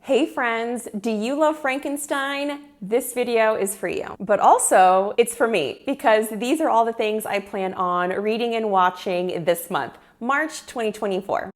Hey friends, do you love Frankenstein? This video is for you. But also, it's for me, because these are all the things I plan on reading and watching this month, March 2024.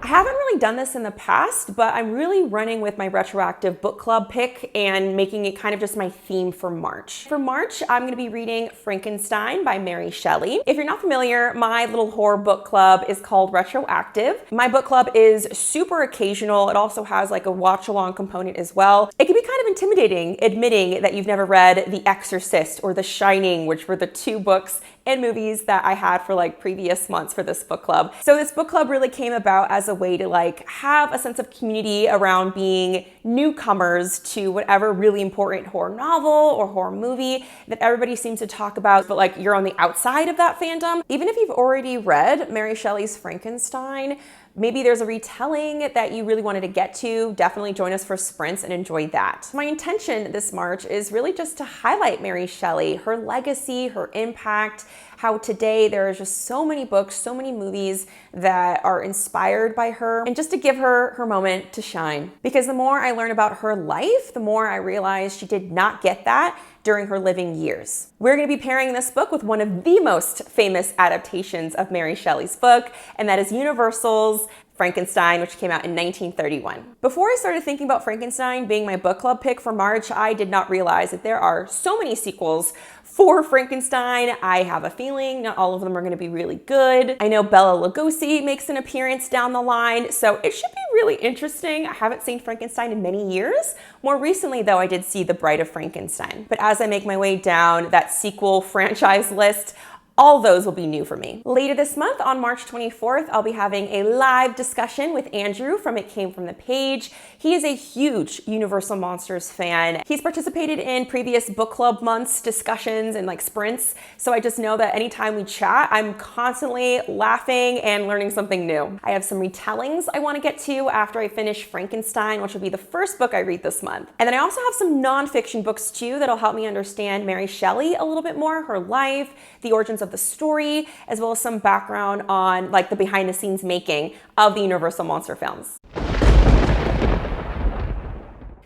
I haven't really done this in the past, but I'm really running with my retroactive book club pick and making it kind of just my theme for March. For March, I'm going to be reading Frankenstein by Mary Shelley. If you're not familiar, my little horror book club is called Retroactive. My book club is super occasional. It also has like a watch-along component as well. It can be kind of intimidating admitting that you've never read The Exorcist or The Shining, which were the two books and movies that I had for like previous months for this book club. So this book club really came about as a way to like have a sense of community around being newcomers to whatever really important horror novel or horror movie that everybody seems to talk about, but like you're on the outside of that fandom. Even if you've already read Mary Shelley's Frankenstein, maybe there's a retelling that you really wanted to get to, definitely join us for sprints and enjoy that. My intention this March is really just to highlight Mary Shelley, her legacy, her impact, how today there are just so many books, so many movies that are inspired by her, and just to give her her moment to shine. Because the more I learn about her life, the more I realize she did not get that during her living years. We're going to be pairing this book with one of the most famous adaptations of Mary Shelley's book, and that is Universal's Frankenstein, which came out in 1931. Before I started thinking about Frankenstein being my book club pick for March, I did not realize that there are so many sequels for Frankenstein. I have a feeling not all of them are going to be really good. I know Bela Lugosi makes an appearance down the line, so it should be really interesting. I haven't seen Frankenstein in many years. More recently, though, I did see The Bride of Frankenstein. But as I make my way down that sequel franchise list, all those will be new for me. Later this month, on March 24th, I'll be having a live discussion with Andrew from It Came From the Page. He is a huge Universal Monsters fan. He's participated in previous book club months, discussions, and like sprints. So I just know that anytime we chat, I'm constantly laughing and learning something new. I have some retellings I want to get to after I finish Frankenstein, which will be the first book I read this month. And then I also have some nonfiction books too that'll help me understand Mary Shelley a little bit more, her life, the origins of the story, as well as some background on like the behind the scenes making of the Universal Monster films.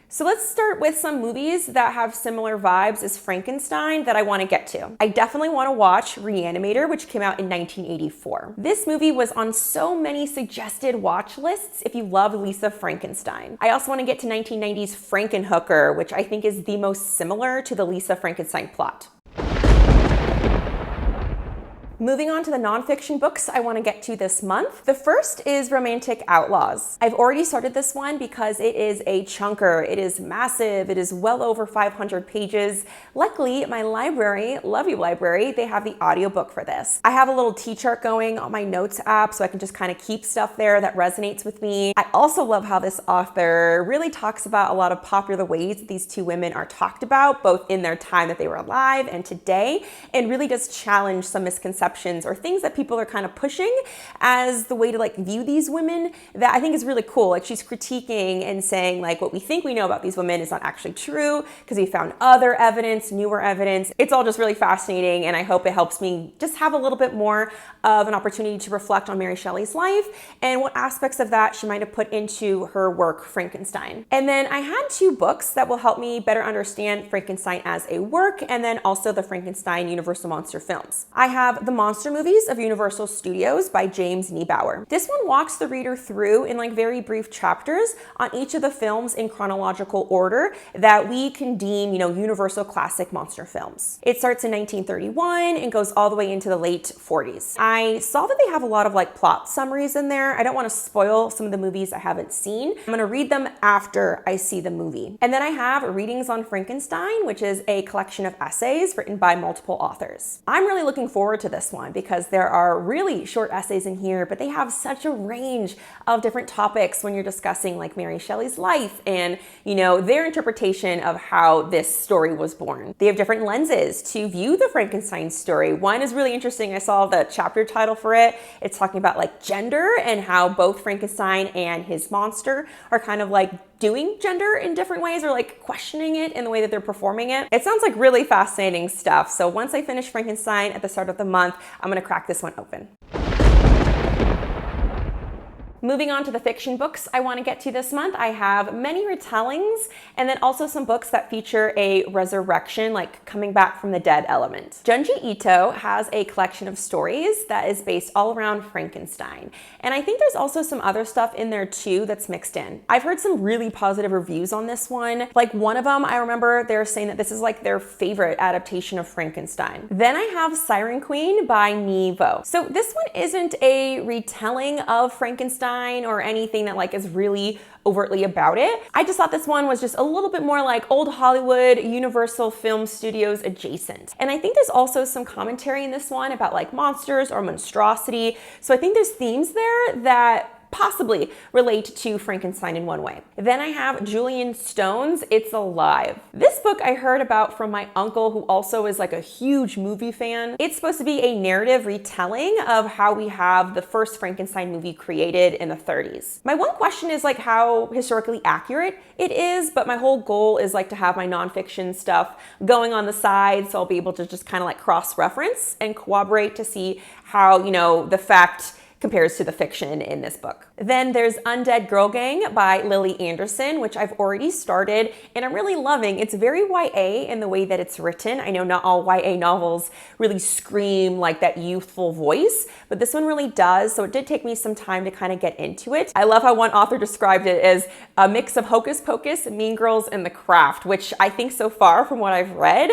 So let's start with some movies that have similar vibes as Frankenstein that I want to get to. I definitely want to watch Reanimator, which came out in 1984. This movie was on so many suggested watch lists if you love Lisa Frankenstein. I also want to get to 1990's Frankenhooker, which I think is the most similar to the Lisa Frankenstein plot. Moving on to the nonfiction books I want to get to this month. The first is Romantic Outlaws. I've already started this one because it is a chunker. It is massive. It is well over 500 pages. Luckily, my library, Love You Library, they have the audiobook for this. I have a little T-chart going on my notes app so I can just kind of keep stuff there that resonates with me. I also love how this author really talks about a lot of popular ways that these two women are talked about, both in their time that they were alive and today, and really does challenge some misconceptions or things that people are kind of pushing as the way to like view these women that I think is really cool. Like she's critiquing and saying like what we think we know about these women is not actually true because we found other evidence, newer evidence. It's all just really fascinating, and I hope it helps me just have a little bit more of an opportunity to reflect on Mary Shelley's life and what aspects of that she might have put into her work, Frankenstein. And then I had two books that will help me better understand Frankenstein as a work, and then also the Frankenstein Universal Monster films. I have The Monster Movies of Universal Studios by James Niebauer. This one walks the reader through in like very brief chapters on each of the films in chronological order that we can deem, Universal classic monster films. It starts in 1931 and goes all the way into the late 40s. I saw that they have a lot of like plot summaries in there. I don't want to spoil some of the movies I haven't seen. I'm going to read them after I see the movie. And then I have Readings on Frankenstein, which is a collection of essays written by multiple authors. I'm really looking forward to this one because there are really short essays in here, but they have such a range of different topics when you're discussing like Mary Shelley's life and, their interpretation of how this story was born. They have different lenses to view the Frankenstein story. One is really interesting. I saw the chapter title for it. It's talking about like gender and how both Frankenstein and his monster are kind of like doing gender in different ways or like questioning it in the way that they're performing it. It sounds like really fascinating stuff. So once I finish Frankenstein at the start of the month, I'm gonna crack this one open. Moving on to the fiction books I want to get to this month, I have many retellings and then also some books that feature a resurrection, like coming back from the dead element. Junji Ito has a collection of stories that is based all around Frankenstein. And I think there's also some other stuff in there too that's mixed in. I've heard some really positive reviews on this one. Like one of them, I remember they're saying that this is like their favorite adaptation of Frankenstein. Then I have Siren Queen by Nevo. So this one isn't a retelling of Frankenstein or anything that like is really overtly about it. I just thought this one was just a little bit more like old Hollywood, Universal Film Studios adjacent. And I think there's also some commentary in this one about like monsters or monstrosity. So I think there's themes there that possibly relate to Frankenstein in one way. Then I have Julian Stone's It's Alive. This book I heard about from my uncle, who also is like a huge movie fan. It's supposed to be a narrative retelling of how we have the first Frankenstein movie created in the 30s. My one question is like how historically accurate it is, but my whole goal is like to have my nonfiction stuff going on the side, so I'll be able to just kind of like cross-reference and corroborate to see how, you know, the fact compares to the fiction in this book. Then there's Undead Girl Gang by Lily Anderson, which I've already started and I'm really loving. It's very YA in the way that it's written. I know not all YA novels really scream like that youthful voice, but this one really does. So it did take me some time to kind of get into it. I love how one author described it as a mix of Hocus Pocus, Mean Girls, and The Craft, which I think so far from what I've read,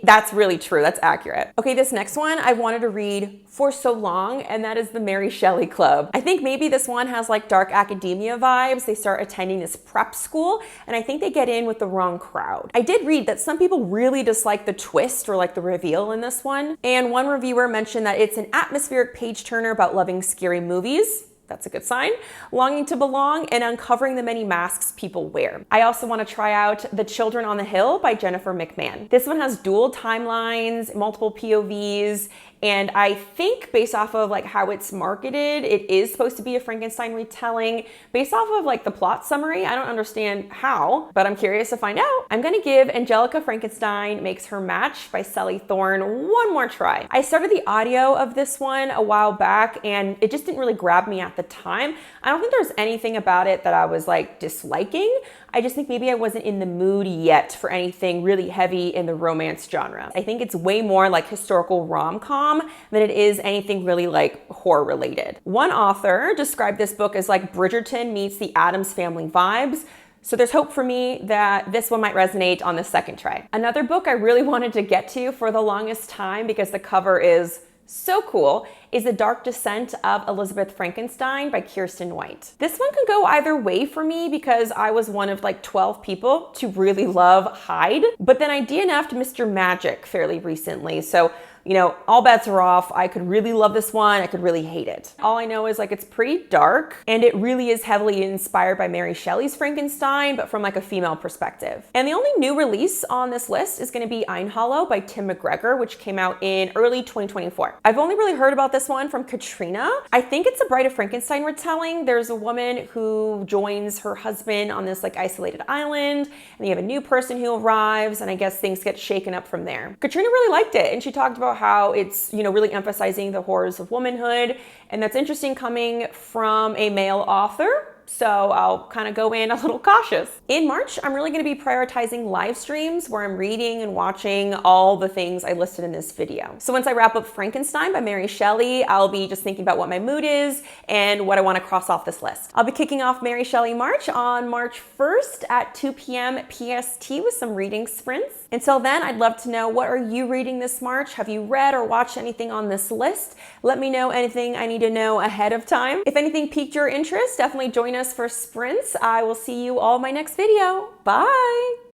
that's really true. That's accurate. Okay, this next one I've wanted to read for so long, and that is the Mary Shelley Club. I think maybe this one has like dark academia vibes. They start attending this prep school, and I think they get in with the wrong crowd. I did read that some people really dislike the twist or like the reveal in this one, and one reviewer mentioned that it's an atmospheric page turner about loving scary movies. That's a good sign. Longing to belong and uncovering the many masks people wear. I also want to try out The Children on the Hill by Jennifer McMahon. This one has dual timelines, multiple POVs, and I think based off of like how it's marketed, it is supposed to be a Frankenstein retelling. Based off of like the plot summary, I don't understand how, but I'm curious to find out. I'm gonna give Angelica Frankenstein Makes Her Match by Sally Thorne one more try. I started the audio of this one a while back and it just didn't really grab me at the time. I don't think there's anything about it that I was like disliking. I just think maybe I wasn't in the mood yet for anything really heavy in the romance genre. I think it's way more like historical rom-com than it is anything really like horror related. One author described this book as like Bridgerton meets the Addams Family vibes. So there's hope for me that this one might resonate on the second try. Another book I really wanted to get to for the longest time because the cover is so cool is The Dark Descent of Elizabeth Frankenstein by Kirsten White. This one could go either way for me because I was one of like 12 people to really love Hyde, but then I DNF'd Mr. Magic fairly recently. So, you know, all bets are off. I could really love this one. I could really hate it. All I know is like it's pretty dark and it really is heavily inspired by Mary Shelley's Frankenstein, but from like a female perspective. And the only new release on this list is going to be Einhollow by Tim McGregor, which came out in early 2024. I've only really heard about this one from Katrina. I think it's a Bride of Frankenstein retelling. There's a woman who joins her husband on this like isolated island, and you have a new person who arrives, and I guess things get shaken up from there. Katrina really liked it, and she talked about how it's, you know, really emphasizing the horrors of womanhood, and that's interesting coming from a male author. So I'll kind of go in a little cautious. In March, I'm really going to be prioritizing live streams where I'm reading and watching all the things I listed in this video. So once I wrap up Frankenstein by Mary Shelley, I'll be just thinking about what my mood is and what I want to cross off this list. I'll be kicking off Mary Shelley March on March 1st at 2 p.m. PST with some reading sprints. Until then, I'd love to know, what are you reading this March? Have you read or watched anything on this list? Let me know anything I need to know ahead of time. If anything piqued your interest, definitely join us for sprints. I will see you all in my next video. Bye.